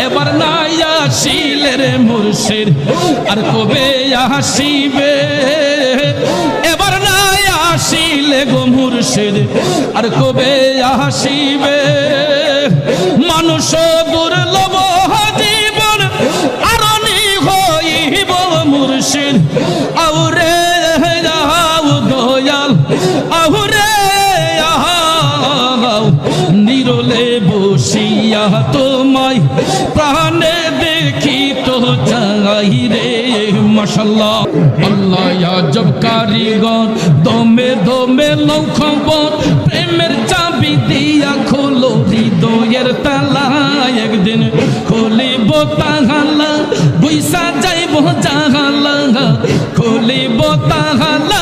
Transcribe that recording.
এবার নাই আসিলে রে মুর্শিদ আর কবে আসিবে এবার নাই আসিলে গো মুর্শিদ আর কবে আসিবে মানুষ দুর্লভ জীবন আরনি হইব মুর্শিদ আউরে যাও দয়াল আউরে নিরলে বসিয়া তোমায় প্রাণে দেখি তো চাই রে মাশাআল্লাহ আল্লাহ আজব কারিগর দমে দমে লও খবর প্রেমের চাবি দিয়া খোলো হৃদয়ের তালা একদিন খুলিব তালা বৈশা যাইব জাহালা খুলিব তালা